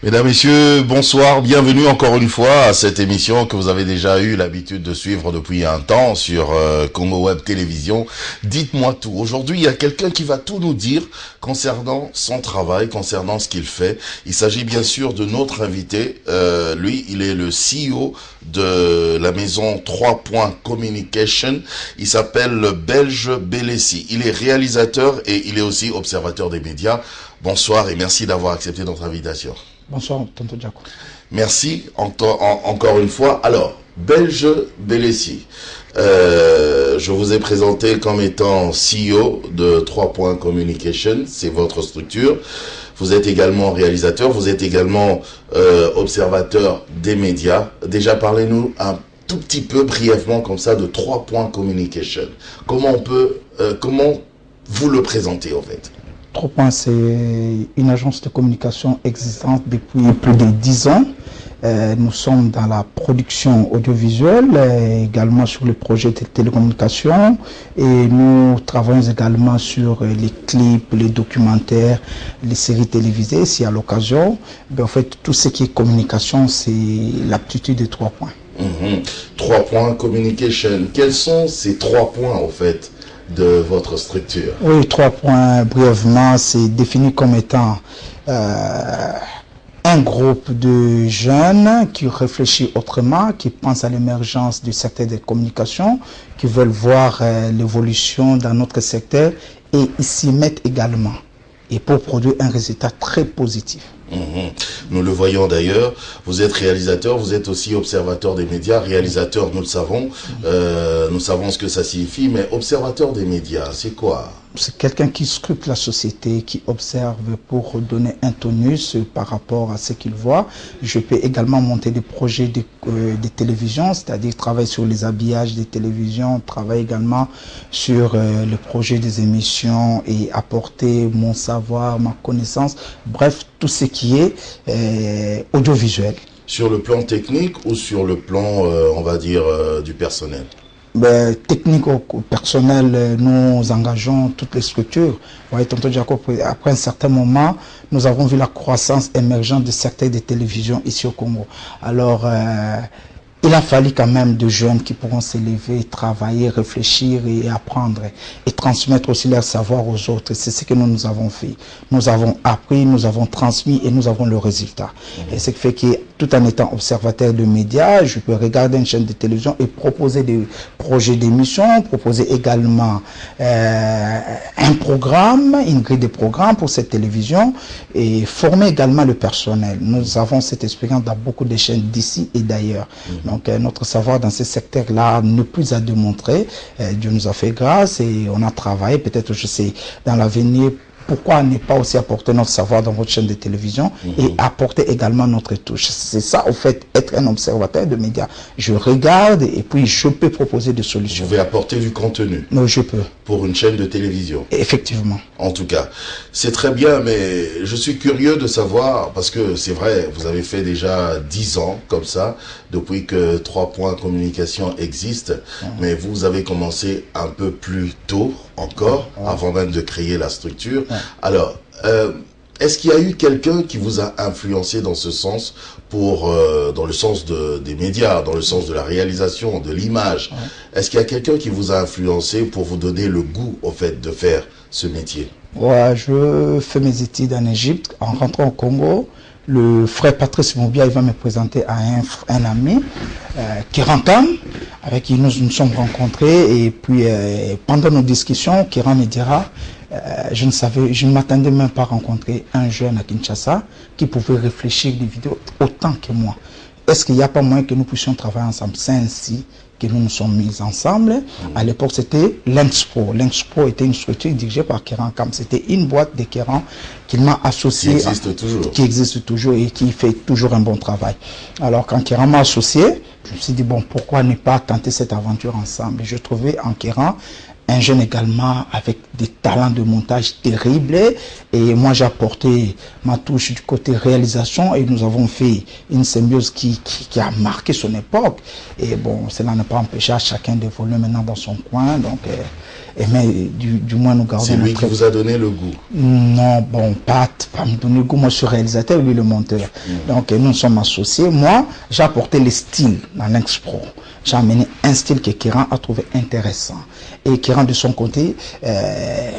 Mesdames, Messieurs, bonsoir, bienvenue encore une fois à cette émission que vous avez déjà eu l'habitude de suivre depuis un temps sur Congo Web Télévision. Dites-moi tout. Aujourd'hui, il y a quelqu'un qui va tout nous dire concernant son travail, concernant ce qu'il fait. Il s'agit bien sûr de notre invité. Lui, il est le CEO de la maison 3 Points Communication. Il s'appelle Belge Belessi. Il est réalisateur et il est aussi observateur des médias. Bonsoir et merci d'avoir accepté notre invitation. Bonsoir, tonton Jaco. Merci encore une fois. Alors, Belge Belessi, je vous ai présenté comme étant CEO de 3 Points Communication, c'est votre structure. Vous êtes également réalisateur, vous êtes également observateur des médias. Déjà, parlez-nous un tout petit peu brièvement comme ça de 3 Points Communication. Comment vous le présentez en fait? 3 Points, c'est une agence de communication existante depuis plus de 10 ans. Nous sommes dans la production audiovisuelle, également sur le projet de télécommunication, et nous travaillons également sur les clips, les documentaires, les séries télévisées, si à l'occasion. En fait, tout ce qui est communication, c'est l'aptitude de 3 Points. 3 Points Communication, quels sont ces 3 points en fait de votre structure? Oui, 3 points, brièvement, c'est défini comme étant un groupe de jeunes qui réfléchissent autrement, qui pensent à l'émergence du secteur des communications, qui veulent voir l'évolution dans notre secteur et ils s'y mettent également, et pour produire un résultat très positif. Nous le voyons d'ailleurs, vous êtes réalisateur, vous êtes aussi observateur des médias. Réalisateur, nous le savons, nous savons ce que ça signifie, mais observateur des médias, c'est quoi? C'est quelqu'un qui scrute la société, qui observe pour donner un tonus par rapport à ce qu'il voit. Je peux également monter des projets de télévision, c'est-à-dire travailler sur les habillages des télévisions, travailler également sur le projet des émissions et apporter mon savoir, ma connaissance, bref, tout ce qui est audiovisuel. Sur le plan technique ou sur le plan, on va dire, du personnel? Technique ou personnel, nous engageons toutes les structures. Vous voyez, tonton Jacob, après un certain moment, nous avons vu la croissance émergente du secteur des télévisions ici au Congo. Alors, il a fallu quand même de jeunes qui pourront s'élever, travailler, réfléchir et apprendre et transmettre aussi leur savoir aux autres. C'est ce que nous avons fait. Nous avons appris, nous avons transmis et nous avons le résultat. Et ce qui fait que tout en étant observateur de médias, je peux regarder une chaîne de télévision et proposer des projets d'émission, proposer également un programme, une grille de programmes pour cette télévision et former également le personnel. Nous avons cette expérience dans beaucoup de chaînes d'ici et d'ailleurs. Donc notre savoir dans ce secteur-là n'est plus à démontrer. Dieu nous a fait grâce et on a travaillé. Peut-être, je sais, dans l'avenir, pourquoi ne pas aussi apporter notre savoir dans votre chaîne de télévision et apporter également notre touche. C'est ça, au fait, être un observateur de médias. Je regarde et puis je peux proposer des solutions. Vous pouvez apporter du contenu? Non, je peux. Pour une chaîne de télévision? Effectivement. En tout cas, c'est très bien, mais je suis curieux de savoir, parce que c'est vrai, vous avez fait déjà 10 ans comme ça, depuis que 3 Points Communication existe, mais vous avez commencé un peu plus tôt encore, avant même de créer la structure. Alors, est-ce qu'il y a eu quelqu'un qui vous a influencé dans ce sens, dans le sens des médias, dans le sens de la réalisation, de l'image? Est-ce qu'il y a quelqu'un qui vous a influencé pour vous donner le goût, au fait, de faire ce métier? Ouais, je fais mes études en Égypte. En rentrant au Congo, le frère Patrice Moubia, il va me présenter à un ami qui rentre, avec qui nous nous sommes rencontrés. Et puis, pendant nos discussions, Kéran me dira, je ne m'attendais même pas à rencontrer un jeune à Kinshasa qui pouvait réfléchir des vidéos autant que moi. Est-ce qu'il n'y a pas moyen que nous puissions travailler ensemble? C'est ainsi que nous nous sommes mis ensemble. À l'époque, c'était l'Inxpo. L'Inxpo était une structure dirigée par Kéran Kam. C'était une boîte de Kéran qu'il m'a associé. Qui existe toujours. Qui existe toujours et qui fait toujours un bon travail. Alors, quand Kéran m'a associé, je me suis dit, bon, pourquoi ne pas tenter cette aventure ensemble? Et je trouvais en Kéran un jeune également avec des talents de montage terribles. Et moi, j'ai apporté ma touche du côté réalisation et nous avons fait une symbiose qui a marqué son époque. Et bon, cela n'a pas empêché à chacun d'évoluer maintenant dans son coin. Donc, mais du moins, nous gardons... C'est lui qui vous a donné le goût? Non, bon, pas me donner le goût. Moi, je suis réalisateur, lui, le monteur. Donc, nous sommes associés. Moi, j'ai apporté les styles dans l'Expro. J'ai amené un style que Kéran a trouvé intéressant. Et Kéran, de son côté,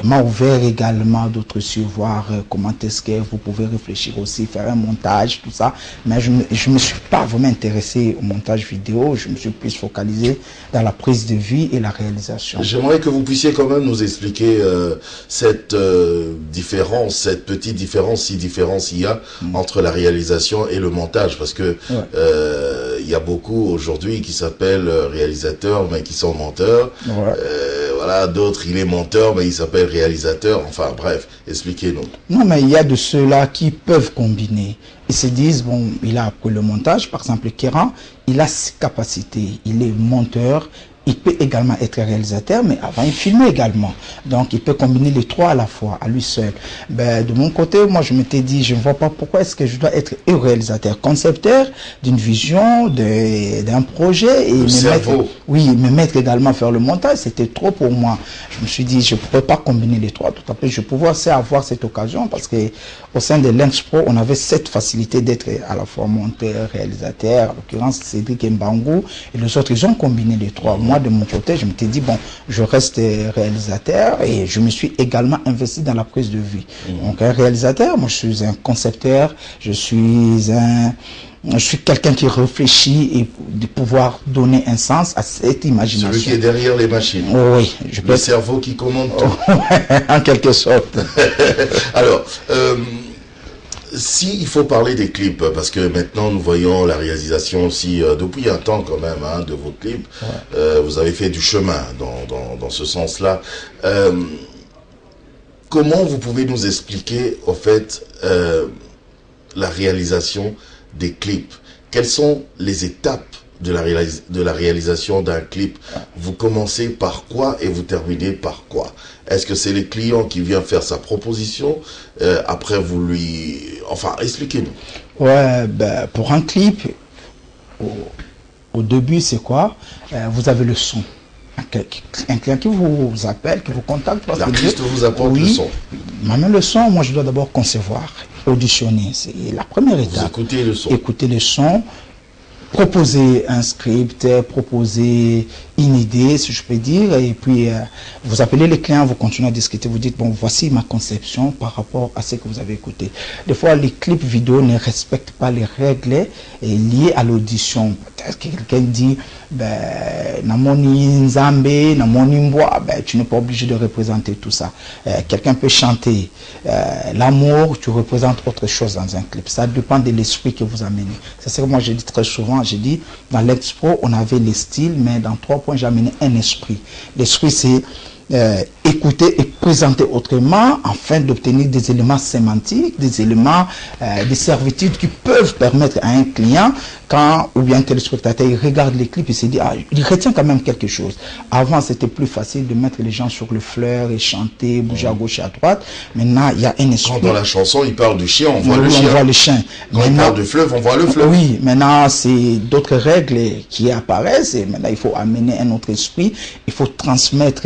m'a ouvert également d'autres cieux, voir comment est-ce que vous pouvez réfléchir aussi, faire un montage, tout ça. Mais je me suis pas vraiment intéressé au montage vidéo. Je me suis plus focalisé dans la prise de vue et la réalisation. J'aimerais que vous puissiez quand même nous expliquer cette différence, cette petite différence, si différence il y a entre la réalisation et le montage, parce que il y a beaucoup aujourd'hui qui s'appellent réalisateurs mais qui sont monteurs. Voilà, d'autres il est monteur mais il s'appelle réalisateur. Enfin bref, expliquez-nous. Non, mais il y a de ceux-là qui peuvent combiner. Ils se disent, bon, il a appris le montage, par exemple Kéran, il a ses capacités, il est monteur. Il peut également être réalisateur, mais avant, il filme également. Donc, il peut combiner les trois à la fois, à lui seul. Ben, de mon côté, moi, je m'étais dit, je ne vois pas pourquoi est-ce que je dois être réalisateur, concepteur d'une vision, d'un projet. Et me mettre également à faire le montage, c'était trop pour moi. Je me suis dit, je ne pourrais pas combiner les trois. Tout à fait, je pouvais aussi avoir cette occasion parce que au sein de l'Expro, on avait cette facilité d'être à la fois monteur, réalisateur. En l'occurrence, Cédric Mbangou et les autres, ils ont combiné les trois. Moi, de mon côté, je m'étais dit, bon, je reste réalisateur et je me suis également investi dans la prise de vue. Donc, un réalisateur, moi, je suis un concepteur, je suis quelqu'un qui réfléchit et de pouvoir donner un sens à cette imagination. Celui qui est derrière les machines. Oui. Le cerveau qui commande tout. En quelque sorte. Alors, si il faut parler des clips, parce que maintenant nous voyons la réalisation aussi depuis un temps quand même de vos clips, vous avez fait du chemin dans ce sens-là. Comment vous pouvez nous expliquer au fait la réalisation des clips? Quelles sont les étapes de la réalisation d'un clip? Vous commencez par quoi et vous terminez par quoi? Est-ce que c'est le client qui vient faire sa proposition, après vous lui... Enfin, expliquez-nous. Ouais, ben, pour un clip, au début, c'est quoi? Vous avez le son. Un client qui vous appelle, qui vous contacte. L'artiste vous apporte le son. Maintenant, le son, moi, je dois d'abord concevoir, auditionner. C'est la première étape. Vous écoutez le son. Écouter le son. Proposer un script, proposer une idée, si je peux dire, et puis vous appelez les clients, vous continuez à discuter, vous dites, bon, voici ma conception par rapport à ce que vous avez écouté. Des fois, les clips vidéo ne respectent pas les règles liées à l'audition. Peut-être que quelqu'un dit, ben, Namoni Nzambe, Namoni Mboa, ben, tu n'es pas obligé de représenter tout ça. Quelqu'un peut chanter l'amour, tu représentes autre chose dans un clip. Ça dépend de l'esprit que vous amenez. C'est ce que moi je dis très souvent. J'ai dit, dans l'Expro, on avait les styles, mais dans 3 points, j'ai amené un esprit. L'esprit, c'est écouter et présenter autrement afin d'obtenir des éléments sémantiques, des éléments de servitude qui peuvent permettre à un client, quand ou bien un téléspectateur, il regarde les clips et se dit, ah, il retient quand même quelque chose. Avant, c'était plus facile de mettre les gens sur le fleur et chanter, bouger à gauche et à droite. Maintenant, il y a un esprit. Quand dans la chanson, il parle du chien, on voit le chien. On voit le chien. Quand il parle de fleuve, on voit le fleuve. Oui, maintenant, c'est d'autres règles qui apparaissent et maintenant, il faut amener un autre esprit, il faut transmettre...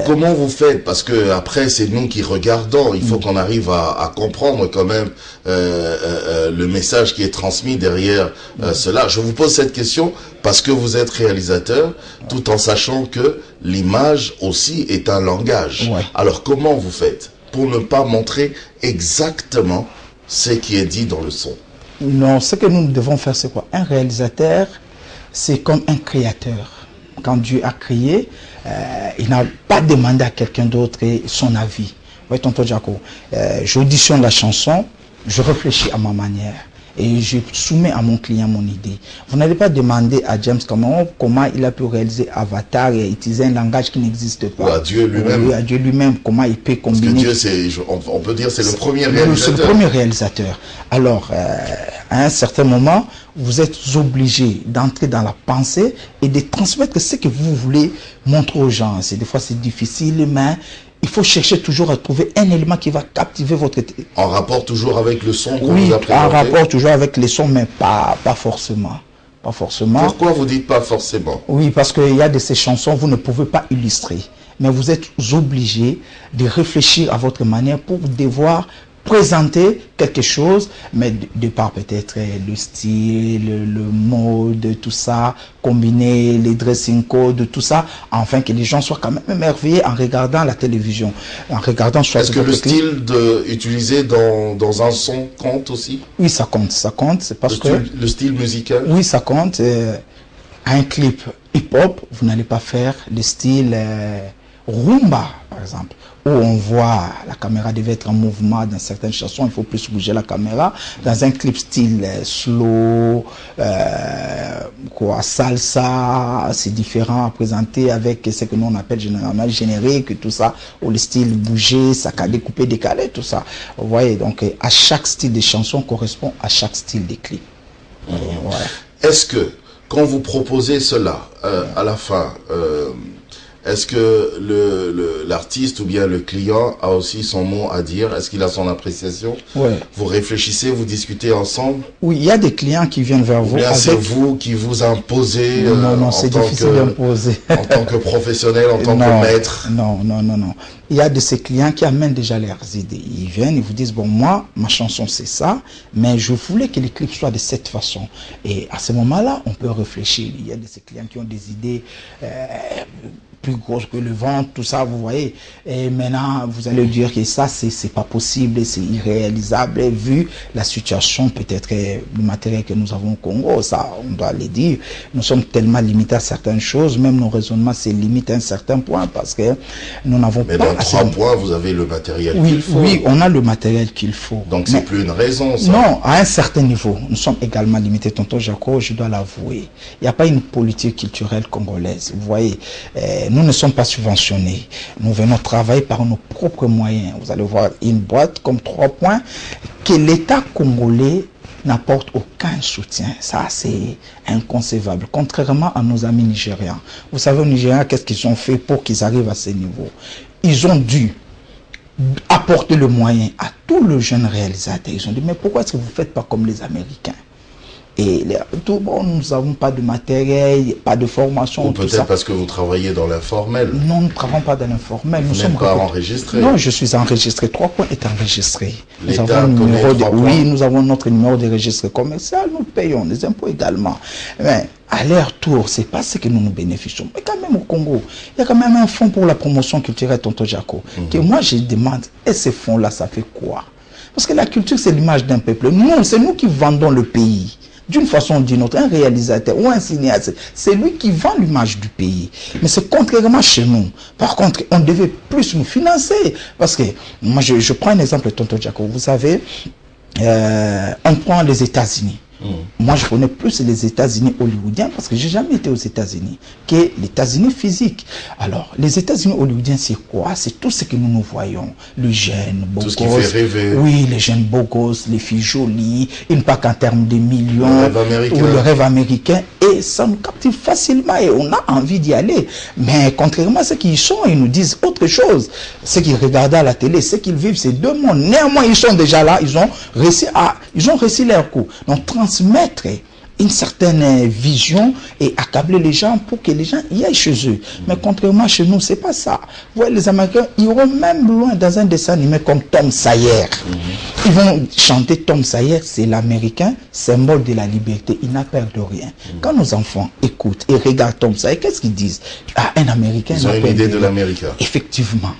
Comment vous faites? Parce que après, c'est nous qui regardons. Il faut qu'on arrive à comprendre quand même le message qui est transmis derrière cela. Je vous pose cette question parce que vous êtes réalisateur, tout en sachant que l'image aussi est un langage. Alors, comment vous faites pour ne pas montrer exactement ce qui est dit dans le son? Non, ce que nous devons faire, c'est quoi? Un réalisateur, c'est comme un créateur. Quand Dieu a créé, il n'a pas demandé à quelqu'un d'autre son avis. Oui, tonton Jaco, j'auditionne la chanson, je réfléchis à ma manière et je soumets à mon client mon idée. Vous n'allez pas demander à James Cameron comment il a pu réaliser Avatar et utiliser un langage qui n'existe pas. Ou à Dieu lui-même. Oui, à Dieu lui-même, comment il peut combiner. Parce que Dieu, on peut dire, c'est le premier réalisateur. C'est le premier réalisateur. Alors, à un certain moment, vous êtes obligé d'entrer dans la pensée et de transmettre ce que vous voulez montrer aux gens. Des fois, c'est difficile, mais il faut chercher toujours à trouver un élément qui va captiver votre... En rapport toujours avec le son qu'on oui, vous a présenté? En rapport toujours avec les sons, mais pas forcément. Pas forcément. Pourquoi vous dites pas forcément? Oui, parce qu'il y a de ces chansons, vous ne pouvez pas illustrer. Mais vous êtes obligé de réfléchir à votre manière pour devoir présenter quelque chose, mais de par peut-être le style, le mode, tout ça, combiner les dressing codes, tout ça, afin que les gens soient quand même émerveillés en regardant la télévision, en regardant soit... Est-ce que le style utilisé dans un son compte aussi? Oui, ça compte, c'est parce le style musical? Oui, ça compte. Un clip hip-hop, vous n'allez pas faire le style rumba, par exemple, où on voit la caméra devait être en mouvement. Dans certaines chansons, il faut plus bouger la caméra. Dans un clip style slow, salsa, c'est différent à présenter avec ce que nous on appelle généralement générique, tout ça, où le style bouger, saccadé, coupé, décalé, tout ça. Vous voyez, donc à chaque style de chanson correspond à chaque style de clip. Voilà. Est-ce que, quand vous proposez cela, à la fin, est-ce que l'artiste ou bien le client a aussi son mot à dire? Est-ce qu'il a son appréciation? Ouais. Vous réfléchissez, vous discutez ensemble? Oui, il y a des clients qui viennent vers vous. Bien, c'est vous qui vous imposez non, c'est difficile d'imposer. En tant que professionnel, en tant que maître? Non. Il y a de ces clients qui amènent déjà leurs idées. Ils viennent, ils vous disent, bon, moi, ma chanson, c'est ça, mais je voulais que les clips soient de cette façon. Et à ce moment-là, on peut réfléchir. Il y a de ces clients qui ont des idées plus grosses que le ventre, tout ça, vous voyez. Et maintenant, vous allez dire que ça, c'est pas possible, c'est irréalisable, vu la situation, peut-être le matériel que nous avons au Congo, ça, on doit le dire. Nous sommes tellement limités à certaines choses, même nos raisonnements, c'est limité à un certain point, parce que nous n'avons pas... Mais dans 3 points, vous avez le matériel qu'il faut. Oui, on a le matériel qu'il faut. Donc, c'est plus une raison, ça? Non, à un certain niveau, nous sommes également limités. Tonton Jaco, je dois l'avouer. Il n'y a pas une politique culturelle congolaise. Vous voyez, nous ne sommes pas subventionnés. Nous venons travailler par nos propres moyens. Vous allez voir une boîte comme 3 points que l'État congolais n'apporte aucun soutien. Ça, c'est inconcevable. Contrairement à nos amis nigérians. Vous savez, au Nigeria, qu'est-ce qu'ils ont fait pour qu'ils arrivent à ce niveau? Ils ont dû apporter le moyen à tous les jeunes réalisateurs. Ils ont dit, mais pourquoi est-ce que vous ne faites pas comme les Américains? Et bon, nous n'avons pas de matériel, pas de formation. Ou peut-être parce que vous travaillez dans l'informel. Non, nous ne travaillons pas dans l'informel. Vous n'êtes pas enregistré? Non, je suis enregistré. 3 points est enregistré. L'État connaît 3 points? Oui, nous avons notre numéro de registre commercial. Nous payons les impôts également. Mais à leur tour, c'est pas ce que nous bénéficions. Mais quand même au Congo, il y a quand même un fonds pour la promotion culturelle, Tonton Jaco. Que moi, je demande, et ces fonds-là, ça fait quoi? Parce que la culture, c'est l'image d'un peuple. Nous, c'est nous qui vendons le pays. D'une façon ou d'une autre, un réalisateur ou un cinéaste, c'est lui qui vend l'image du pays. Mais c'est contrairement chez nous. Par contre, on devait plus nous financer. Parce que, moi, je prends un exemple, Tonton Jaco. Vous savez, on prend les États-Unis. Moi, je connais plus les États-Unis hollywoodiens parce que j'ai jamais été aux États-Unis que les États-Unis physiques. Alors, les États-Unis hollywoodiens, c'est quoi? C'est tout ce que nous voyons. Le jeune, beau gosse. Tout ce qui fait rêver. Oui, les jeunes beaux gosses, les filles jolies, et pas qu'en termes de millions. Le rêve américain. Ou le rêve américain. Et ça nous captive facilement et on a envie d'y aller. Mais contrairement à ceux qui y sont, ils nous disent autre chose. Ceux qui regardent à la télé, ceux qui vivent ces 2 mondes. Néanmoins, ils sont déjà là, ils ont réussi leur coup. Donc, transmettre une certaine vision et accabler les gens pour que les gens y aillent chez eux. Mais contrairement à chez nous, c'est pas ça. Vous voyez, les Américains iront même loin dans un dessin animé comme Tom Sawyer. Ils vont chanter Tom Sawyer, c'est l'Américain, symbole de la liberté. Il n'a peur de rien. Quand nos enfants écoutent et regardent Tom Sawyer, qu'est-ce qu'ils disent? Ah, un Américain. Ils ont une idée de l'Américain. Effectivement.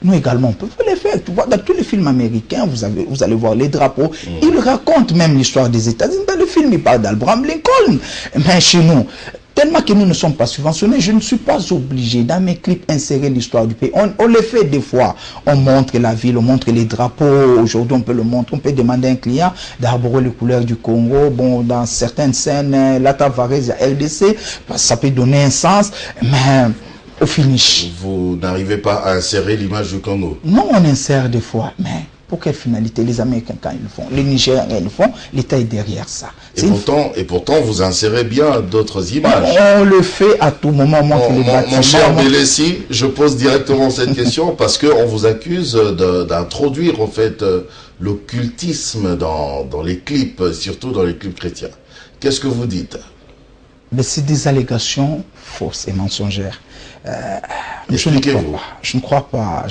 Nous également, on peut les faire. Tu vois, dans tous les films américains, vous allez voir les drapeaux. Ils racontent même l'histoire des États-Unis. Dans le film, ils parlent d'Abraham Lincoln. Mais chez nous, tellement que nous ne sommes pas subventionnés, je ne suis pas obligé dans mes clips insérer l'histoire du pays. On le fait des fois. On montre la ville, on montre les drapeaux. Aujourd'hui, on peut le montrer. On peut demander à un client d'arborer les couleurs du Congo. Bon, dans certaines scènes, la Tavares, LDC, ça peut donner un sens. Mais au finish. Vous n'arrivez pas à insérer l'image du Congo? Non, on insère des fois, mais Pour quelle finalité? Les Américains, quand ils le font, les Nigériens, quand ils le font, l'État est derrière ça. Et pourtant, vous insérez bien d'autres images. On le fait à tout moment. Mon cher Bélessi, je pose directement cette question parce qu'on vous accuse d'introduire en fait l'occultisme dans les clips, surtout dans les clips chrétiens. Qu'est-ce que vous dites? Mais c'est des allégations fausses et mensongères. Expliquez-vous. Je ne crois pas.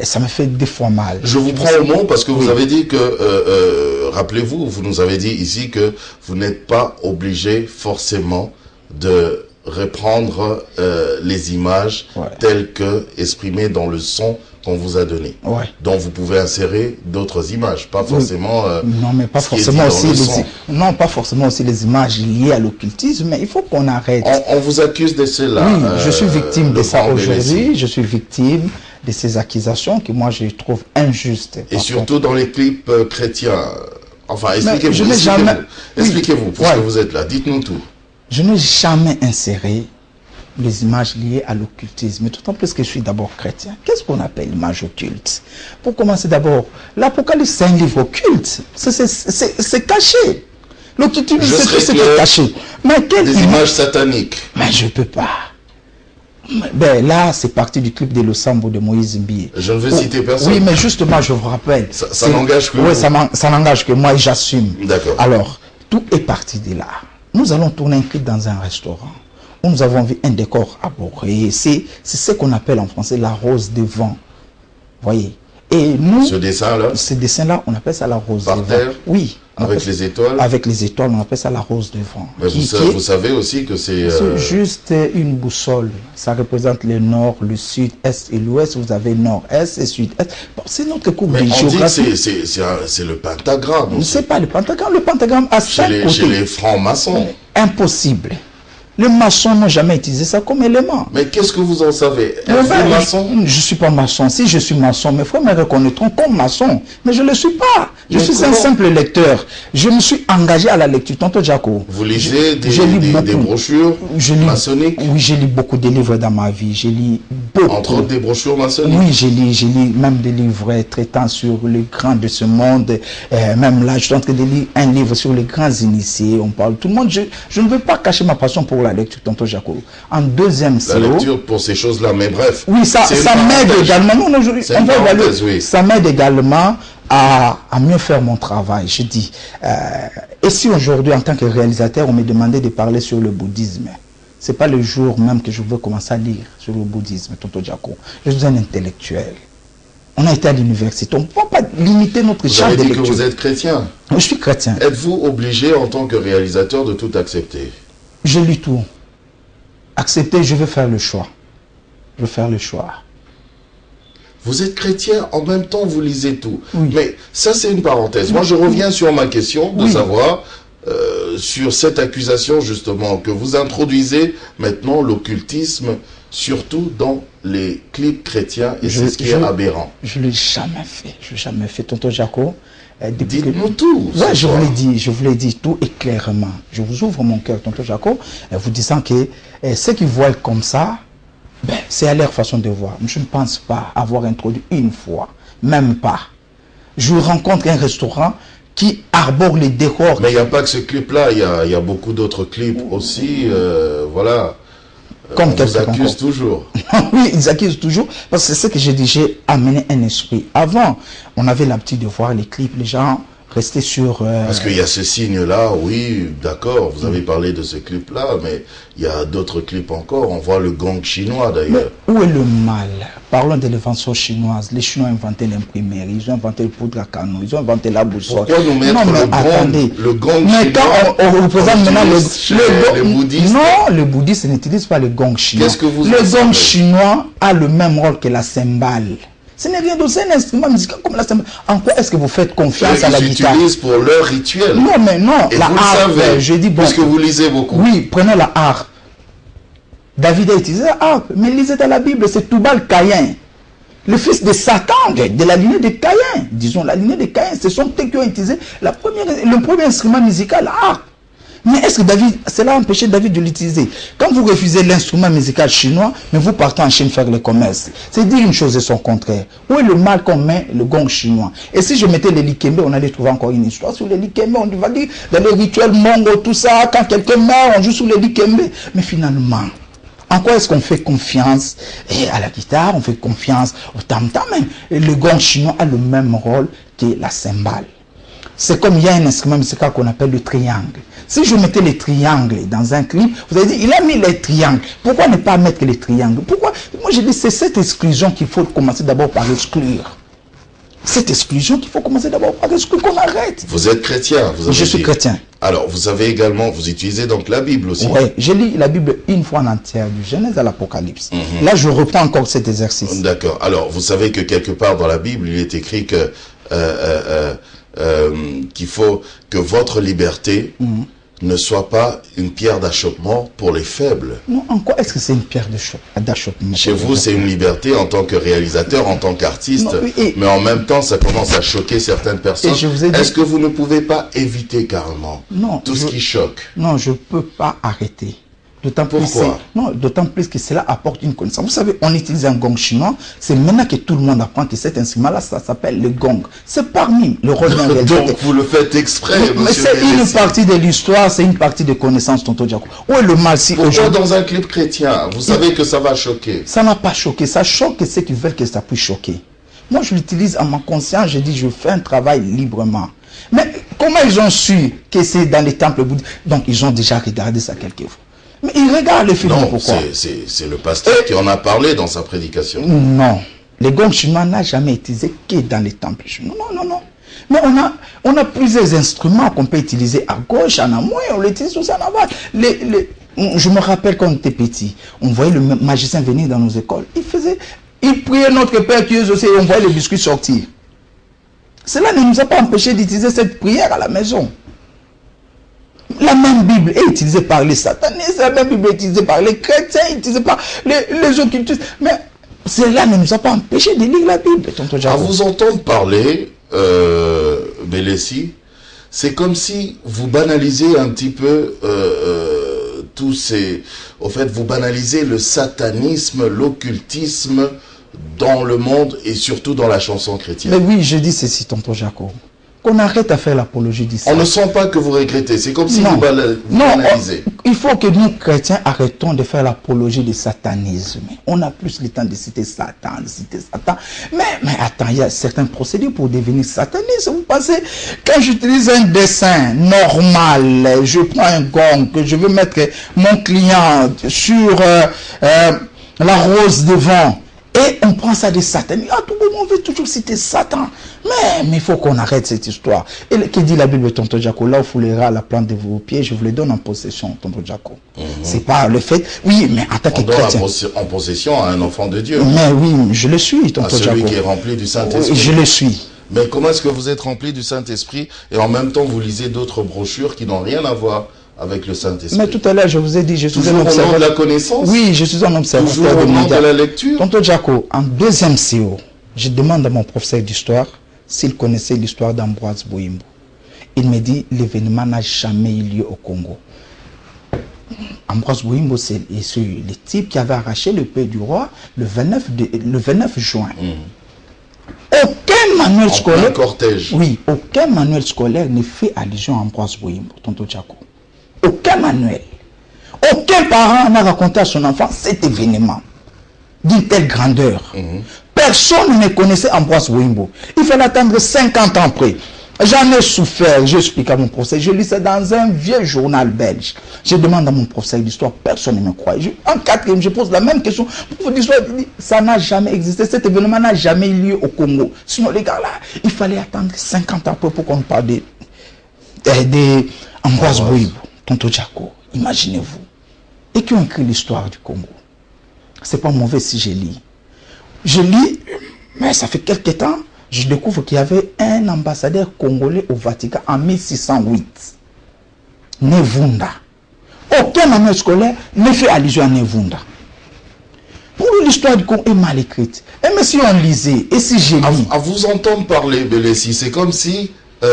Ça me fait des fois mal. Je vous prends au mot parce que vous avez dit que, rappelez-vous, vous nous avez dit ici que vous n'êtes pas obligé forcément de reprendre les images telles que exprimées dans le son qu'on vous a donné. Donc vous pouvez insérer d'autres images, pas forcément. Non, mais pas forcément aussi pas forcément aussi les images liées à l'occultisme, mais il faut qu'on arrête. On vous accuse de cela. Oui, je suis victime de ça aujourd'hui. Je suis victime de ces accusations que moi je trouve injustes. Et surtout dans les clips chrétiens. Enfin, expliquez-vous. Expliquez-vous, puisque vous êtes là. Dites-nous tout. Je n'ai jamais inséré les images liées à l'occultisme, d'autant plus que je suis d'abord chrétien. Qu'est-ce qu'on appelle l'image occulte? Pour commencer d'abord, l'Apocalypse, c'est un livre occulte. C'est caché. L'occultisme, c'est caché. Mais des images sataniques. Mais je ne peux pas. Ben là, c'est parti du clip de Losambo de Moïse Mbié. Je ne veux citer personne. Oui, mais justement, je vous rappelle. Ça n'engage que vous. Oui, ça n'engage que moi et j'assume. D'accord. Alors, tout est parti de là. Nous allons tourner un clip dans un restaurant où nous avons vu un décor abhorré. C'est ce qu'on appelle en français la rose de vent. Voyez. Et nous, ce dessin-là, on appelle ça la rose de vent. Par terre? Oui. Avec les étoiles? Avec les étoiles, on appelle ça la rose de vent. Mais vous savez aussi que c'est... juste une boussole. Ça représente le nord, le sud, est et l'ouest. Vous avez nord, est et sud, est. Bon, c'est notre cours de géographie. On dit que c'est le pentagramme. Ce n'est pas le pentagramme. Le pentagramme a 5 côtés. Chez les francs-maçons. Impossible. Les maçons n'ont jamais utilisé ça comme élément. Mais qu'est-ce que vous en savez? Êtes-vous maçon? Je ne suis pas maçon. Si je suis maçon, mes frères me reconnaîtront comme maçon. Mais je ne le suis pas. Je suis un simple lecteur. Je me suis engagé à la lecture. Tonton Jaco. Vous lisez des brochures maçonniques? Oui, j'ai lu beaucoup de livres dans ma vie. J'ai lu beaucoup. Entre autres des brochures maçonniques? Oui, j'ai lu même des livres traitant sur les grands de ce monde. Même là, je suis en train de lire un livre sur les grands initiés. On parle tout le monde. Je ne veux pas cacher ma passion pour la lecture, tonton Jaco. En deuxième la lecture pour ces choses-là, mais bref. Oui, ça m'aide également. Ça m'aide également à mieux faire mon travail. Je dis, et si aujourd'hui, en tant que réalisateur, on me demandait de parler sur le bouddhisme, c'est pas le jour même que je veux commencer à lire sur le bouddhisme, tonton Jaco. Je suis un intellectuel. On a été à l'université. On ne peut pas limiter notre champ de lecture. Vous avez dit que vous êtes chrétien. Je suis chrétien. Êtes-vous obligé, en tant que réalisateur, de tout accepter? Je lis tout. Accepter, je vais faire le choix. Je vais faire le choix. Vous êtes chrétien, en même temps vous lisez tout. Oui. Mais ça c'est une parenthèse. Moi je reviens sur ma question de savoir, sur cette accusation justement, que vous introduisez maintenant l'occultisme, surtout dans les clips chrétiens, et c'est ce qui est aberrant. Je ne l'ai jamais fait. Je l'ai jamais fait, tonton Jaco. Dites-nous tout. Ouais, je vous l'ai dit tout et clairement. Je vous ouvre mon cœur, tonton Jaco, vous disant que ceux qui voient comme ça, ben, c'est à leur façon de voir. Je ne pense pas avoir introduit une fois, même pas. Je rencontre un restaurant qui arbore les décors. Mais il n'y a pas que ce clip-là, il y a beaucoup d'autres clips aussi, voilà. Comme on vous accuse toujours. Oui, ils accusent toujours. Parce que c'est ce que j'ai dit, j'ai amené un esprit. Avant, on avait l'habitude de voir les clips, les gens restaient sur... Parce qu'il y a ce signe-là, oui, d'accord, vous avez parlé de ce clip-là, mais il y a d'autres clips encore. On voit le gong chinois d'ailleurs. Où est le mal? Parlons de l'invention chinoise. Les Chinois ont inventé l'imprimerie, ils ont inventé le poudre à canon, ils ont inventé la boussole. Pourquoi nous mettre le gong mais chinois? Quand on représente maintenant le bouddhiste? Non, le bouddhiste n'utilise pas le gong chinois. Qu'est-ce que vous Le gong chinois a le même rôle que la cymbale. Ce n'est rien d'autre, c'est un instrument musical comme la cymbale. En quoi est-ce que vous faites confiance à la guitare? Ils utilisent pour leur rituel. Non, mais non, et la vous harpe, le savez, je dis bon. parce que vous lisez beaucoup. Oui, prenez la harpe. David a utilisé la harpe, mais lisez dans la Bible, c'est Toubal Caïn. Le fils de Satan, de la lignée de Caïn. Disons, la lignée de Caïn, ce sont eux qui ont utilisé le premier instrument musical, la harpe. Mais est-ce que David, cela a empêché David de l'utiliser? Quand vous refusez l'instrument musical chinois, mais vous partez en Chine faire le commerce, c'est dire une chose et son contraire. Où est le mal qu'on met le gong chinois? Et si je mettais les likembe, on allait trouver encore une histoire sur les likembe. On va dire, dans les rituels mongo, tout ça, quand quelqu'un meurt, on joue sur les likembe. Mais finalement, en quoi est-ce qu'on fait confiance à la guitare, on fait confiance au tam-tam? Et le gong chinois a le même rôle que la cymbale. C'est comme il y a un instrument musical qu'on appelle le triangle. Si je mettais les triangles dans un clip, vous allez dire, il a mis les triangles. Pourquoi ne pas mettre les triangles? Pourquoi? Moi, je dis, c'est cette exclusion qu'il faut commencer d'abord par exclure. Cette exclusion qu'il faut commencer d'abord par exclure, qu'on arrête. Vous êtes chrétien, vous avez Je suis chrétien. Alors, vous avez également, vous utilisez donc la Bible aussi. Oui, j'ai lu la Bible une fois en entière, du Genèse à l'Apocalypse. Là, je reprends encore cet exercice. D'accord. Alors, vous savez que quelque part dans la Bible, il est écrit que qu'il faut que votre liberté ne soit pas une pierre d'achoppement pour les faibles. Non, en quoi est-ce que c'est une pierre d'achoppement? Chez vous, c'est une liberté en tant que réalisateur, en tant qu'artiste, mais en même temps, ça commence à choquer certaines personnes. Est-ce que vous ne pouvez pas éviter carrément tout ce qui choque? Non, je ne peux pas arrêter. D'autant plus que cela apporte une connaissance. Vous savez, on utilise un gong chinois. C'est maintenant que tout le monde apprend que cet instrument-là, ça s'appelle le gong. C'est parmi le rôle d'un réalisateur. Donc vous le faites exprès, mais c'est une partie de l'histoire, c'est une partie de connaissance, tonton Diaco. Où est le mal si pourquoi dans un clip chrétien, vous savez que ça va choquer? Ça n'a pas choqué. Ça choque ceux qui veulent que ça puisse choquer. Moi, je l'utilise en ma conscience. Je dis, je fais un travail librement. Mais comment ils ont su que c'est dans les temples bouddhiques? Donc, ils ont déjà regardé ça quelquefois. Mais il regarde le film, pourquoi? C'est le pasteur qui en a parlé dans sa prédication. Non. Les gongs chinois n'a jamais utilisé que dans les temples chinois. Non. Mais on a plusieurs instruments qu'on peut utiliser à gauche, en amont, et on les utilise aussi en aval. Je me rappelle quand on était petit, on voyait le magicien venir dans nos écoles. Il priait notre Père qui est aussi, et on voyait les biscuits sortir. Cela ne nous a pas empêché d'utiliser cette prière à la maison. La même Bible est utilisée par les satanistes, la même Bible est utilisée par les chrétiens, utilisée par les occultistes. Mais cela ne nous a pas empêché de lire la Bible. À vous entendre parler, Belessi, c'est comme si vous banalisez un petit peu tous ces... Au fait, vous banalisez le satanisme, l'occultisme dans le monde et surtout dans la chanson chrétienne. Mais oui, je dis ceci, tonton Jaco. Qu'on arrête à faire l'apologie du On ne sent pas que vous regrettez. C'est comme si vous banalisez. Il faut que nous, chrétiens, arrêtons de faire l'apologie du satanisme. On a plus le temps de citer Satan, Mais attends, il y a certains procédés pour devenir sataniste. Vous pensez, quand j'utilise un dessin normal, je prends un gong, que je veux mettre mon client sur la rose devant, et on prend ça des satans. À tout moment, on veut toujours citer Satan. Mais il faut qu'on arrête cette histoire. Et que dit la Bible, tonton Jaco? Là où foulera la plante de vos pieds, je vous les donne en possession, tonton Jaco. C'est pas le fait. Oui, mais en tant que chrétien. On donne en possession à un enfant de Dieu. Mais oui, je le suis, tonton Jaco. Celui qui est rempli du Saint-Esprit. Oui, je le suis. Mais comment est-ce que vous êtes rempli du Saint-Esprit et en même temps vous lisez d'autres brochures qui n'ont rien à voir avec le Saint-Esprit? Mais tout à l'heure, je vous ai dit, je suis toujours un observateur. Au nom de la connaissance? Oui, je suis un observateur. Toujours au nom de la lecture? Tonton Jaco, en deuxième CO, je demande à mon professeur d'histoire s'il connaissait l'histoire d'Ambroise Boyimbo. Il me dit, l'événement n'a jamais eu lieu au Congo. Ambroise Boyimbo, c'est le type qui avait arraché le pays du roi le 29 juin. Aucun manuel scolaire... cortège. Oui, aucun manuel scolaire ne fait allusion à Ambroise Boyimbo, tonton Jaco. Aucun manuel. Aucun parent n'a raconté à son enfant cet événement d'une telle grandeur. Personne ne connaissait Ambroise Boyimbo. Il fallait attendre 50 ans après. J'en ai souffert, j'explique à mon professeur, je lis ça dans un vieux journal belge. Je demande à mon professeur d'histoire, personne ne me croit. En quatrième, je pose la même question. Pour l'histoire, ça n'a jamais existé, cet événement n'a jamais eu lieu au Congo. Sinon, les gars là, il fallait attendre 50 ans après pour qu'on parle d'Ambroise Boyimbo, tonton Jaco, imaginez-vous. Et qui ont écrit l'histoire du Congo. C'est pas mauvais si je lis. Je lis, mais ça fait quelques temps, je découvre qu'il y avait un ambassadeur congolais au Vatican en 1608. Nevunda. Aucun manuel scolaire ne fait allusion à Nevunda. Pour l'histoire du Congo est mal écrite. Et mais si on lisait, et si j'ai lu... À vous entendre parler, Belessi, c'est comme si tout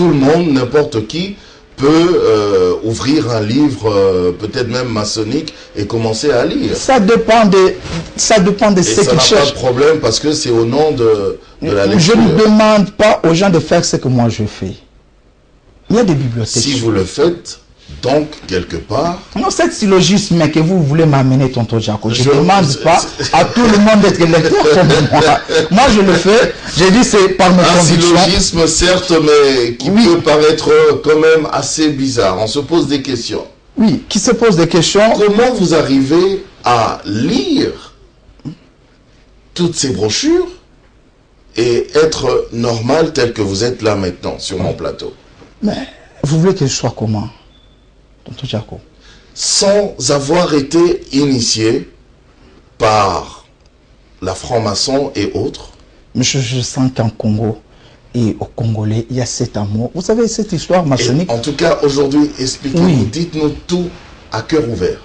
le monde, n'importe qui, peut ouvrir un livre, peut-être même maçonnique, et commencer à lire. Ça dépend de ce qu'il cherche. Ça n'a pas de problème parce que c'est au nom de la lecture. Je ne demande pas aux gens de faire ce que moi je fais. Il y a des bibliothèques. Si vous le faites, donc, quelque part... Non, cet syllogisme que vous voulez m'amener, tonton Jaco, je ne demande pas à tout le monde d'être lecteur comme moi. Moi, je le fais. J'ai dit c'est par mes convictions. Un syllogisme, certes, mais qui peut paraître quand même assez bizarre. On se pose des questions. Oui, qui se pose des questions. Comment vous arrivez à lire toutes ces brochures et être normal tel que vous êtes là maintenant, sur mon plateau? Mais vous voulez que je sois comment, tonton Jaco? Sans avoir été initié par la franc-maçon et autres. Monsieur, je sens qu'en Congo et au Congolais, il y a cet amour. Vous savez, cette histoire maçonnique... Et en tout cas, aujourd'hui, expliquez-nous, dites-nous tout à cœur ouvert.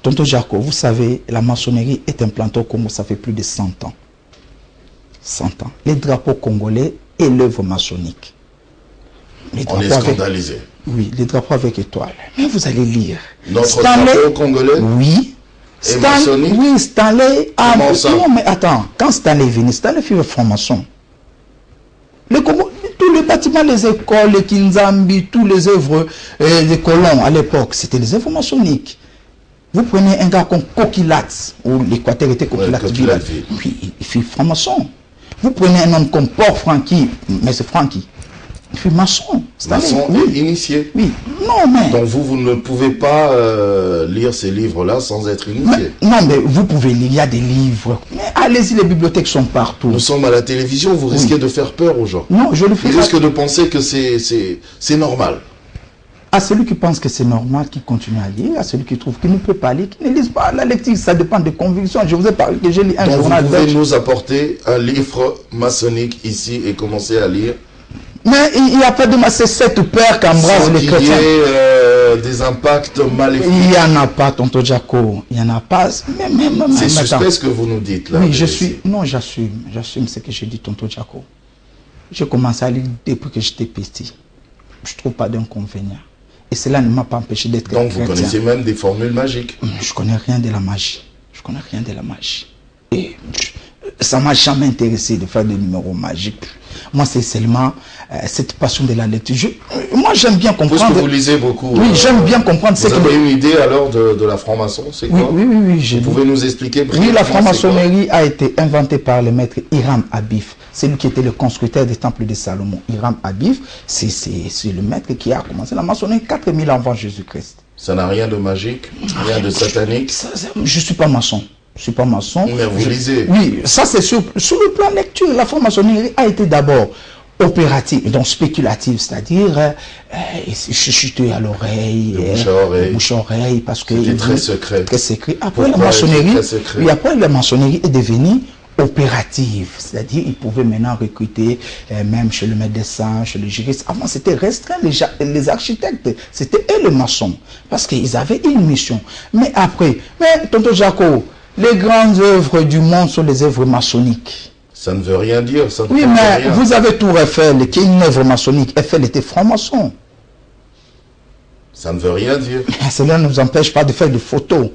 Tonton Jaco, vous savez, la maçonnerie est implantée au Congo, ça fait plus de 100 ans. 100 ans. Les drapeaux congolais et l'œuvre maçonnique. On est scandalisé. Oui, les drapeaux avec étoiles. Mais vous allez lire. Notre drapeau congolais? Oui. Et maçonnique? Oui, Stanley a... Comment ça? Non, mais attends. Quand Stanley est venu, Stanley fut franc-maçon. Le Congo, tous les bâtiments, les écoles, les Kinzambi, tous les œuvres des colons à l'époque, c'était les œuvres maçonniques. Vous prenez un gars comme Kokilat, où l'Équateur était Kokilat, oui, il fut franc-maçon. Vous prenez un homme comme Port Franqui, mais c'est Franqui. Il fut maçon. Maçon et initié. Oui. Non, mais... Donc vous ne pouvez pas lire ces livres-là sans être initié. Non, mais vous pouvez lire, il y a des livres. Mais allez-y, les bibliothèques sont partout. Nous sommes à la télévision, vous risquez de faire peur aux gens. Non, je le fais. Ils risquent de penser que c'est normal. À celui qui pense que c'est normal, qui continue à lire, à celui qui trouve qu'il ne peut pas lire, qui ne lise pas. La lecture, ça dépend des convictions. Je vous ai parlé que j'ai lu un journal. Vous pouvez nous apporter un livre maçonnique ici et commencer à lire. Mais il n'y a pas de c'est cette peur qu'embrassent les chrétiens. Des impacts maléfiques. Il n'y en a pas, tonton Jaco. Il n'y en a pas. C'est suspect ce que vous nous dites là. Oui, je suis. Non, j'assume. J'assume ce que j'ai dit, tonton Jaco. J'ai commencé à lire depuis que j'étais petit. Je ne trouve pas d'inconvénient. Et cela ne m'a pas empêché d'être chrétien. Donc vous connaissez même des formules magiques? Je ne connais rien de la magie. Je connais rien de la magie. Et ça ne m'a jamais intéressé de faire des numéros magiques. Moi, c'est seulement cette passion de la lecture. Moi, j'aime bien comprendre. Parce que vous lisez beaucoup. Oui, j'aime bien comprendre. Vous avez une idée alors de la franc-maçon? C'est quoi? Oui. Vous pouvez nous expliquer brièvement? Oui, la franc-maçonnerie a été inventée par le maître Hiram Abif. C'est lui qui était le constructeur des temples de Salomon. Hiram Abif, c'est le maître qui a commencé la maçonnerie 4000 ans avant Jésus-Christ. Ça n'a rien de magique, rien de satanique? Je ne suis pas maçon. Je ne suis pas maçon. Mais vous lisez. Oui, ça c'est sur le plan lecture. La franc-maçonnerie a été d'abord opérative, donc spéculative, c'est-à-dire chuchoter à l'oreille, bouche à oreille, parce que c'était très secret. Très secret. Après la maçonnerie, après la maçonnerie est devenue opérative, c'est-à-dire ils pouvaient maintenant recruter même chez le médecin, chez le juriste. Avant c'était restreint, les architectes, c'était eux les maçons, parce qu'ils avaient une mission. Mais après, tonton Jaco, les grandes œuvres du monde sont les œuvres maçonniques. Ça ne veut rien dire, ça ne oui, mais rien. Vous avez Tour Eiffel, qui est une œuvre maçonnique. Eiffel était franc-maçon. Ça ne veut rien dire. Cela ne nous empêche pas de faire des photos.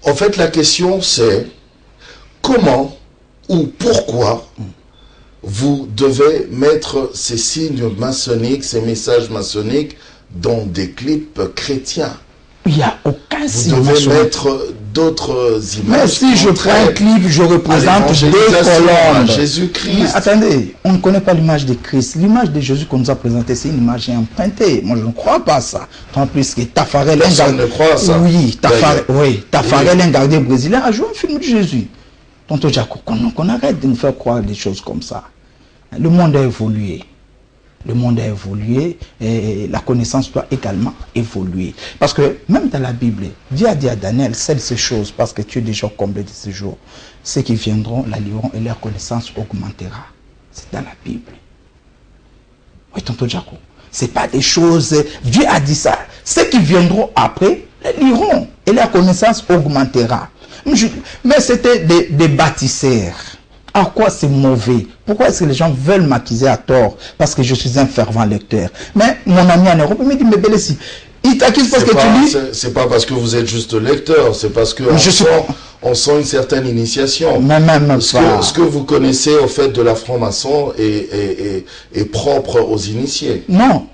En fait, la question c'est comment ou pourquoi vous devez mettre ces signes maçonniques, ces messages maçonniques dans des clips chrétiens. Il n'y a aucun signe. Vous devez mettre d'autres images. Mais si je prends un clip, je représente des colombes. Jésus-Christ. Mais attendez, on ne connaît pas l'image de Christ. L'image de Jésus qu'on nous a présentée, c'est une image empruntée. Moi, je ne crois pas ça. En plus, que Tafarel, personne ne croit ça. Oui, Tafarel, un gardien brésilien, a joué un film de Jésus. Tonton Jaco, qu'on arrête de nous faire croire des choses comme ça. Le monde a évolué. Le monde a évolué et la connaissance doit également évoluer. Parce que même dans la Bible, Dieu a dit à Daniel, celle ces choses, parce que tu es déjà comblé de ces jours. Ceux qui viendront la liront et leur connaissance augmentera. C'est dans la Bible. Oui, tonton Jaco. Ce n'est pas des choses... Dieu a dit ça. Ceux qui viendront après, les liront et leur connaissance augmentera. Mais c'était des bâtisseurs. À quoi c'est mauvais? Pourquoi est-ce que les gens veulent m'accuser à tort? Parce que je suis un fervent lecteur. Mais mon ami en Europe, il me dit, mais Belessi, il t'accuse parce que tu lis. C'est pas parce que vous êtes juste lecteur, c'est parce que on sent une certaine initiation. Même ce que vous connaissez au fait de la franc-maçon est propre aux initiés. Non.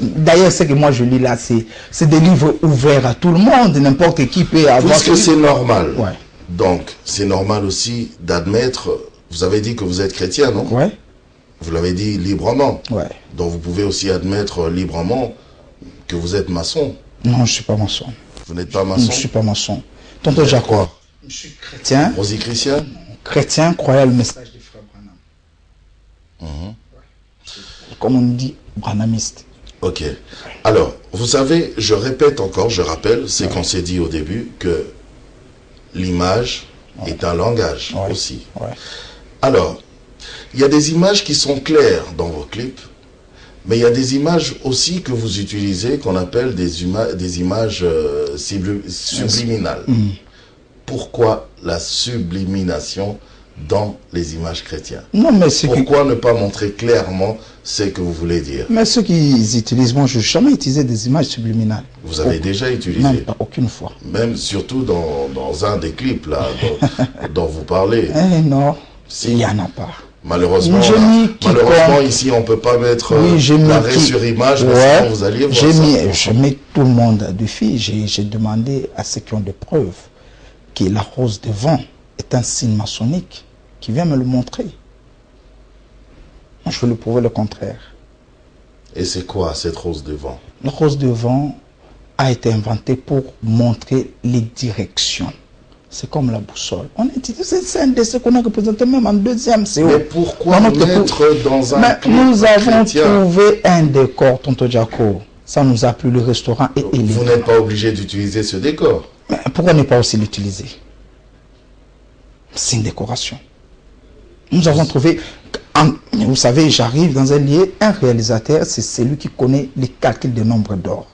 D'ailleurs, ce que moi je lis là, c'est des livres ouverts à tout le monde, n'importe qui peut avoir. Puisque c'est normal. Ouais. Donc, c'est normal aussi d'admettre, vous avez dit que vous êtes chrétien, non? Ouais. Vous l'avez dit librement. Ouais. Donc, vous pouvez aussi admettre librement que vous êtes maçon. Non, je ne suis pas maçon. Vous n'êtes pas maçon? Je ne suis pas maçon. Tonton Jacob. Je suis chrétien. Rosicrucien? Chrétien, croyant au message des frères Branham. Comme on dit, branhamiste. Ok. Alors, vous savez, je répète encore, je rappelle, c'est qu'on s'est dit au début que l'image est un langage aussi. Ouais. Alors, il y a des images qui sont claires dans vos clips, mais il y a des images aussi que vous utilisez qu'on appelle des images subliminales. Pourquoi la sublimination dans les images chrétiennes? Non, mais pourquoi ne pas montrer clairement ce que vous voulez dire? Mais ceux qui utilisent, moi je n'ai jamais utilisé des images subliminales. Vous avez déjà utilisé? Même pas, aucune fois. Même surtout dans un des clips là, dont vous parlez. Non, il n'y en a pas. Malheureusement, ici on ne peut pas mettre l'arrêt sur image, parce que vous alliez voir ça. Je mets tout le monde à défi. J'ai demandé à ceux qui ont des preuves que la rose de vent est un signe maçonnique qui vient me le montrer. Moi, je veux le prouver le contraire. Et c'est quoi cette rose de vent? La rose de vent a été inventée pour montrer les directions. C'est comme la boussole. On c'est un dessin qu'on a représenté même en deuxième CO. Mais pourquoi mettre dans un clip nous avons chrétien? trouvé un décor, Tonton Jaco. Ça nous a plu, le restaurant est élégant. Vous n'êtes pas obligé d'utiliser ce décor. Mais pourquoi ne pas aussi l'utiliser? C'est une décoration. Nous avons trouvé, vous savez, j'arrive dans un lieu, un réalisateur, c'est celui qui connaît les calculs de nombre d'or.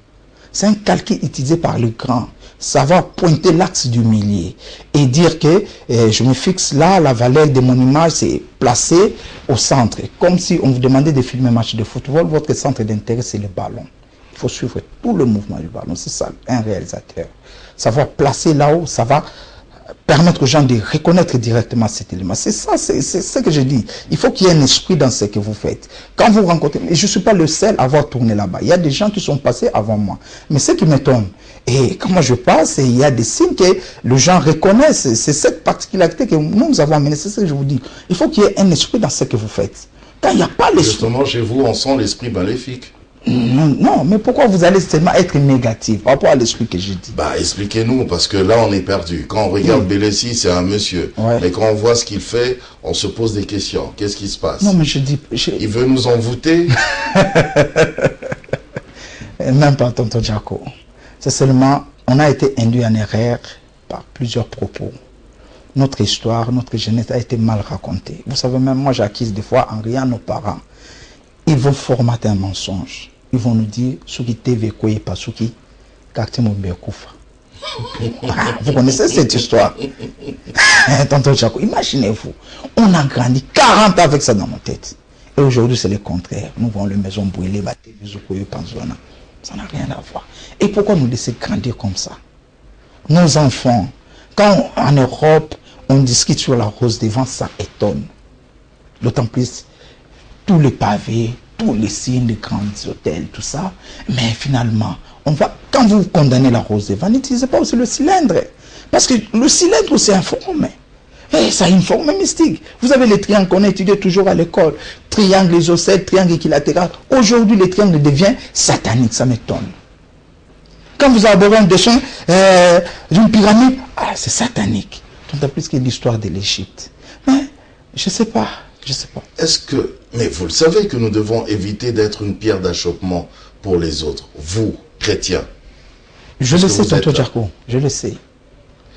C'est un calcul utilisé par le grand. Savoir pointer l'axe du milieu et dire que je me fixe là, la valeur de mon image c'est placé au centre. Comme si on vous demandait de filmer un match de football, votre centre d'intérêt c'est le ballon. Il faut suivre tout le mouvement du ballon, c'est ça, un réalisateur. Savoir placer là-haut, ça va permettre aux gens de reconnaître directement cet élément. C'est ça, c'est ce que je dis. Il faut qu'il y ait un esprit dans ce que vous faites. Quand vous rencontrez, et je ne suis pas le seul à avoir tourné là-bas. Il y a des gens qui sont passés avant moi. Mais ce qui m'étonne, et quand moi je passe, il y a des signes que les gens reconnaissent. C'est cette particularité que nous avons amenée. C'est ce que je vous dis. Il faut qu'il y ait un esprit dans ce que vous faites. Quand il n'y a pas l'esprit... Justement, chez vous, on sent l'esprit maléfique. Non, mais pourquoi vous allez seulement être négatif par rapport à l'esprit que j'ai dit? Bah, expliquez-nous, parce que là, on est perdu. Quand on regarde Belessi, c'est un monsieur. Ouais. Mais quand on voit ce qu'il fait, on se pose des questions. Qu'est-ce qui se passe? Non, mais je dis... Il veut nous envoûter? Même pas, Tonton Jaco. C'est seulement, on a été induit en erreur par plusieurs propos. Notre histoire, notre jeunesse a été mal racontée. Vous savez, même moi, j'accuse des fois en riant nos parents. Ils vont formater un mensonge. Ils vont nous dire ce qui t'est vécu pas ce qui vous connaissez cette histoire? Tonton Jaco, imaginez-vous, on a grandi 40 ans avec ça dans nos têtes. Et aujourd'hui, c'est le contraire. Nous voyons les maisons brûlées, ça n'a rien à voir. Et pourquoi nous laisser grandir comme ça? Nos enfants, quand en Europe, on discute sur la rose des vents, ça étonne. D'autant plus, tous les pavés, tous les signes, les grands hôtels, tout ça. Mais finalement, quand vous condamnez la rose des vents, n'utilisez pas aussi le cylindre. Parce que le cylindre, c'est un forme. Et ça a une forme mystique. Vous avez les triangles qu'on a étudiés toujours à l'école. Triangle isocèle, triangle équilatéral. Aujourd'hui, les triangles deviennent sataniques, ça m'étonne. Quand vous abordez un dessin d'une pyramide, c'est satanique. Tant plus que l'histoire de l'Égypte. Mais, je ne sais pas. Je sais pas. Est-ce que... Mais vous le savez que nous devons éviter d'être une pierre d'achoppement pour les autres. Vous, chrétiens. Je le sais, Tonton Jaco. Je le sais.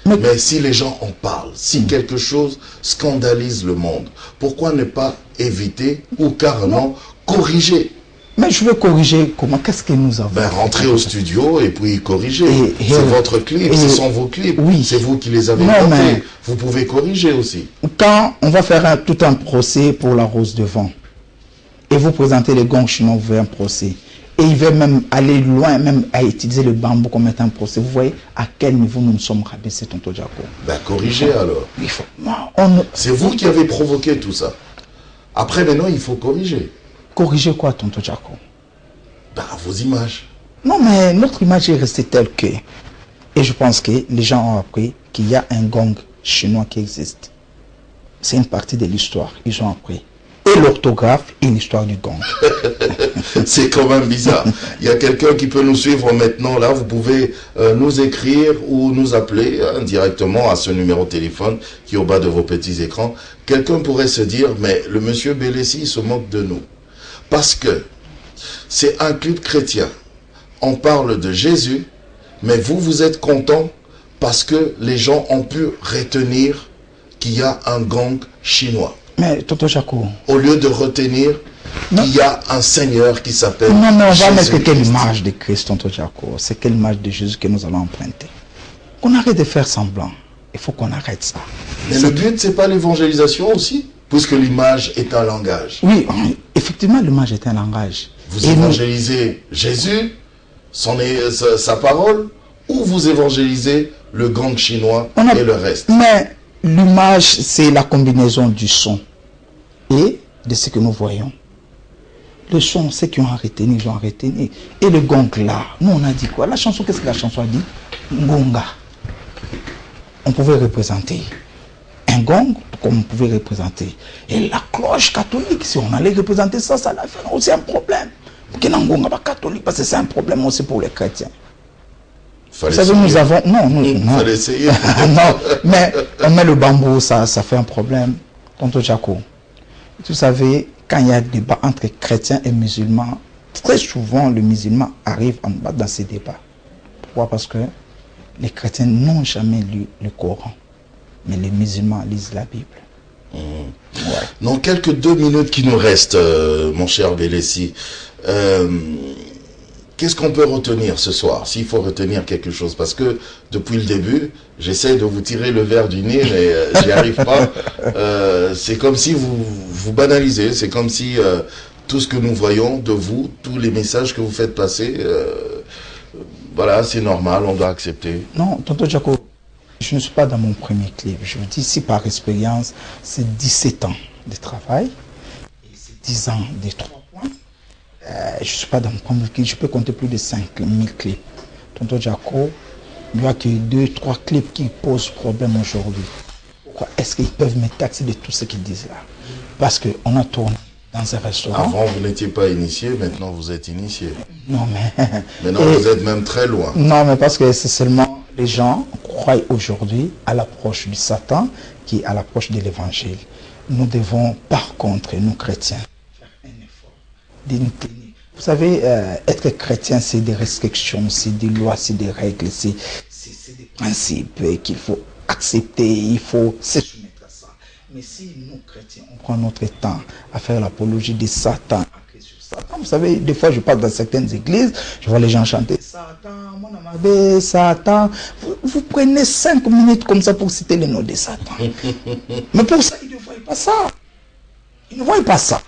Mais si les gens en parlent, si quelque chose scandalise le monde, pourquoi ne pas éviter ou carrément corriger? Mais je veux corriger comment, qu'est-ce que nous avons? Ben, rentrez au studio et puis corriger. C'est votre clip, ce sont vos clips. Oui. C'est vous qui les avez Non, montés. mais vous pouvez corriger aussi. quand on va faire tout un procès pour la rose de vent, et vous présentez les gongs chinois, vous faites un procès, et il veut même aller loin, même à utiliser le bambou comme étant un procès. Vous voyez à quel niveau nous nous sommes rabaissés, tonton Jaco. Ben, corrigez alors. C'est vous qui avez provoqué tout ça. Après, maintenant, il faut corriger. Corriger quoi, tonton Jaco? Ben, vos images. Non, mais notre image est restée telle que... Et je pense que les gens ont appris qu'il y a un gong chinois qui existe. C'est une partie de l'histoire. Ils ont appris. Et l'orthographe et l'histoire du gong. C'est quand même bizarre. Il y a quelqu'un qui peut nous suivre maintenant. Là, vous pouvez nous écrire ou nous appeler directement à ce numéro de téléphone qui est au bas de vos petits écrans. Quelqu'un pourrait se dire, mais le monsieur Belessi se moque de nous. Parce que c'est un clip chrétien. On parle de Jésus, mais vous êtes content parce que les gens ont pu retenir qu'il y a un gang chinois. Mais tonton Jaco, au lieu de retenir qu'il y a un Seigneur qui s'appelle Non, mais on va mettre quelle image de Christ, tonton Jaco? C'est quelle image de Jésus que nous allons emprunter? Qu'on arrête de faire semblant. Il faut qu'on arrête ça. Mais le but, c'est pas l'évangélisation aussi? Puisque l'image est un langage. Oui, effectivement, l'image est un langage. Vous évangélisez Jésus, sa parole, ou vous évangélisez le gang chinois et le reste? Mais l'image, c'est la combinaison du son et de ce que nous voyons. Le son, ceux qui ont retenu, ils ont retenu. Et le gong là, nous on a dit quoi? La chanson, qu'est-ce que la chanson a dit? Ngonga. On pouvait représenter un gong, comme on pouvait représenter. Et la cloche catholique, si on allait représenter ça, ça allait faire aussi un problème. Pour qu'il y ait un ngonga pas catholique, parce que c'est un problème aussi pour les chrétiens. Vous savez, nous avons... Non, non. Fallait essayer. Non, mais on met le bambou, ça fait un problème. Tonton Jaco, vous savez, quand il y a débat entre chrétiens et musulmans, très souvent, le musulman arrive en bas dans ces débats. Pourquoi? Parce que les chrétiens n'ont jamais lu le Coran, mais les musulmans lisent la Bible. Ouais. Dans quelques 2 minutes qui nous restent, mon cher Belessi, qu'est-ce qu'on peut retenir ce soir, s'il faut retenir quelque chose? Parce que depuis le début, j'essaie de vous tirer le verre du nez, mais j'y arrive pas. C'est comme si vous banalisez, c'est comme si tout ce que nous voyons de vous, tous les messages que vous faites passer, voilà, c'est normal, on doit accepter. Non, tonton Jaco, je ne suis pas dans mon premier clip. Je vous dis, si par expérience, c'est 17 ans de travail, et c'est 10 ans de 3 points. Je ne suis pas dans mon premier clip, je peux compter plus de 5000 clips. Tonton Jaco, il n'y a que 2-3 clips qui posent problème aujourd'hui. Pourquoi est-ce qu'ils peuvent me taxer de tout ce qu'ils disent là? Parce qu'on a tourné dans un restaurant. Avant, vous n'étiez pas initié, maintenant vous êtes initié. Non, mais... Maintenant, vous êtes même très loin. Non, mais parce que c'est seulement les gens croient aujourd'hui à l'approche du Satan qui est à l'approche de l'évangile. Nous devons, par contre, nous chrétiens, faire un effort de nous tenir. Vous savez, être chrétien, c'est des restrictions, c'est des lois, c'est des règles, c'est des principes qu'il faut accepter, il faut se soumettre à ça. Mais si nous, chrétiens, on prend notre temps à faire l'apologie de Satan, à crier sur Satan, vous savez, des fois je passe dans certaines églises, je vois les gens chanter Satan, mon amabé, Satan. Vous prenez 5 minutes comme ça pour citer le nom de Satan. Mais pour ça, ils ne voient pas ça. Ils ne voient pas ça.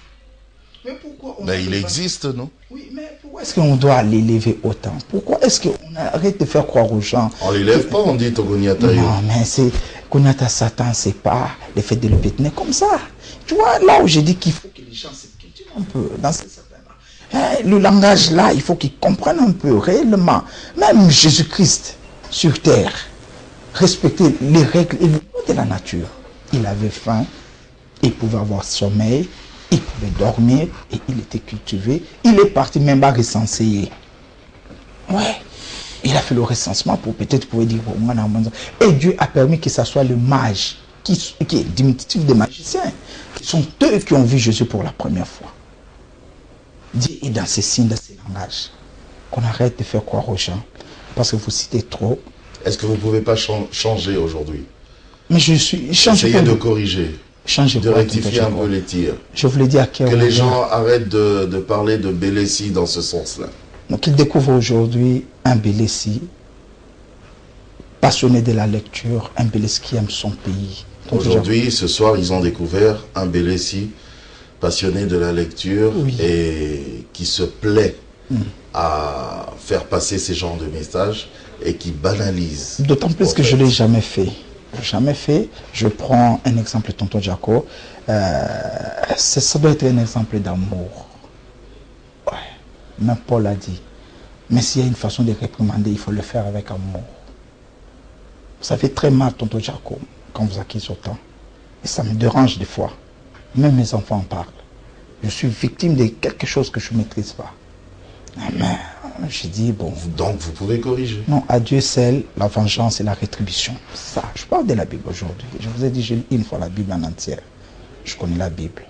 Mais pourquoi mais il existe, non? Oui, mais pourquoi est-ce qu'on doit l'élever autant? Pourquoi est-ce qu'on arrête de faire croire aux gens? On ne l'élève pas, on dit Togoniata. Non, mais c'est Konyata Satan, c'est pas le fait de le pétiner comme ça. Tu vois, là où j'ai dit qu'il faut que les gens se cultivent un peu dans ce Satan-là. Le langage là, il faut qu'ils comprennent un peu réellement. Même Jésus-Christ sur terre respectait les règles et les lois de la nature. Il avait faim, il pouvait avoir sommeil, il pouvait dormir et il était cultivé. Il est parti même à recenser. Ouais. Il a fait le recensement pour peut-être pouvoir dire et Dieu a permis que ce soit le mage qui est diminutif des magiciens. Ce sont eux qui ont vu Jésus pour la première fois. Dieu est dans ces signes, dans ces langages. Qu'on arrête de faire croire aux gens. Parce que vous citez trop. Est-ce que vous ne pouvez pas changer aujourd'hui? Mais je suis... Essayez de corriger. Changez de rectifier un peu les tirs. Je voulais dire que les gens arrêtent de parler de Belessi dans ce sens-là. Donc, ils découvrent aujourd'hui un Belessi passionné de la lecture, un Belessi qui aime son pays. Aujourd'hui, ce soir, ils ont découvert un Belessi passionné de la lecture et qui se plaît à faire passer ces genres de messages et qui banalise. D'autant plus que je ne l'ai jamais fait. Jamais fait. Je prends un exemple, tonton Jaco. Ça doit être un exemple d'amour. Ouais. Même Paul a dit. Mais s'il y a une façon de réprimander, il faut le faire avec amour. Ça fait très mal, tonton Jaco, quand vous acquis autant. Et ça me dérange des fois. Même mes enfants en parlent. Je suis victime de quelque chose que je ne maîtrise pas. Mais j'ai dit, bon... Donc vous pouvez corriger. Non, à Dieu seul, la vengeance et la rétribution. Ça, je parle de la Bible aujourd'hui. Je vous ai dit, j'ai lu une fois la Bible en entière. Je connais la Bible.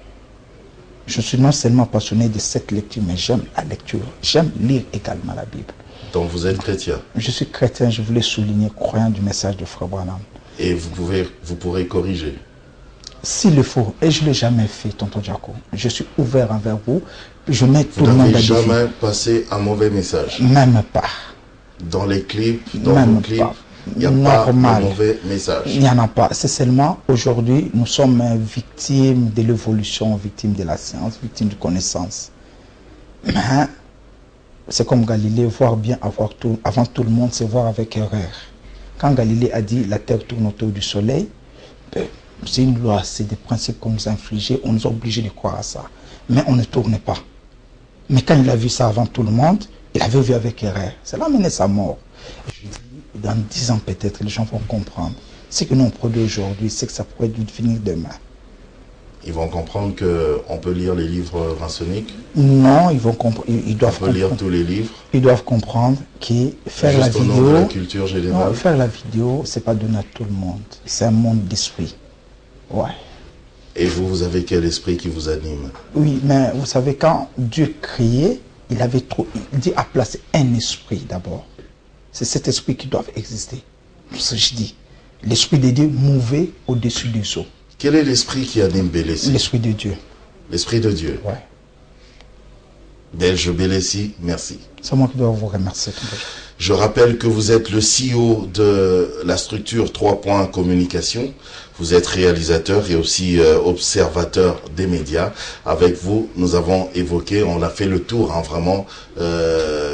Je suis non seulement passionné de cette lecture, mais j'aime la lecture. J'aime lire également la Bible. Donc vous êtes chrétien. Je suis chrétien, je voulais souligner, croyant du message de Frère Branham. Et vous pourrez corriger. S'il le faut, et je ne l'ai jamais fait, tonton Jaco. Je suis ouvert envers vous. Je mets tout le monde à défi. Vous n'avez jamais passé un mauvais message. Même pas. Dans les clips, dans vos clips, il n'y a pas de mauvais message. Il n'y en a pas. C'est seulement aujourd'hui, nous sommes victimes de l'évolution, victimes de la science, victimes de connaissance. Mais c'est comme Galilée, voir bien avant tout le monde, c'est voir avec erreur. Quand Galilée a dit la terre tourne autour du soleil, c'est une loi, c'est des principes qu'on nous a infligés, on nous a obligés de croire à ça. Mais on ne tourne pas. Mais quand il a vu ça avant tout le monde, il avait vu avec erreur. Ça l'a amené sa mort. Et je dis, dans 10 ans peut-être, les gens vont comprendre. Ce que nous on produit aujourd'hui, c'est que ça pourrait devenir demain. Ils vont comprendre qu'on peut lire les livres maçonniques. Non, ils vont comprendre. Ils doivent on peut lire tous les livres. Ils doivent comprendre que faire la vidéo... Juste au nom de la culture générale. Non, faire la vidéo, c'est pas donné à tout le monde. C'est un monde d'esprit. Ouais. Et vous avez quel esprit qui vous anime? Oui, mais vous savez, quand Dieu créait, il Dieu a placé un esprit d'abord. C'est cet esprit qui doit exister. C'est ce que je dis. L'esprit de Dieu mouvait au-dessus des eaux. Quel est l'esprit qui anime Belessi? L'esprit de Dieu. L'esprit de Dieu. Ouais. Belge Belessi, merci. C'est moi qui dois vous remercier. Je rappelle que vous êtes le CEO de la structure 3 points communication. Vous êtes réalisateur et aussi observateur des médias. Avec vous, nous avons évoqué, on a fait le tour vraiment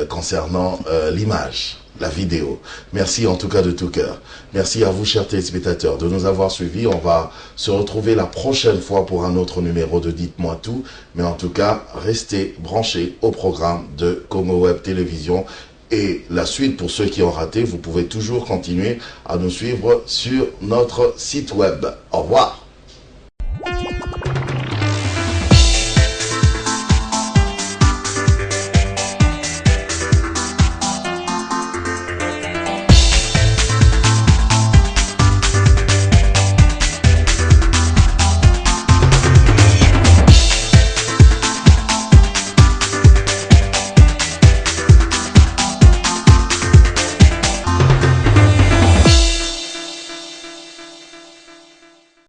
concernant l'image, la vidéo. Merci en tout cas de tout cœur. Merci à vous, chers téléspectateurs, de nous avoir suivis. On va se retrouver la prochaine fois pour un autre numéro de Dites-moi tout. Mais en tout cas, restez branchés au programme de Congo Web Télévision. Et la suite, pour ceux qui ont raté, vous pouvez toujours continuer à nous suivre sur notre site web. Au revoir.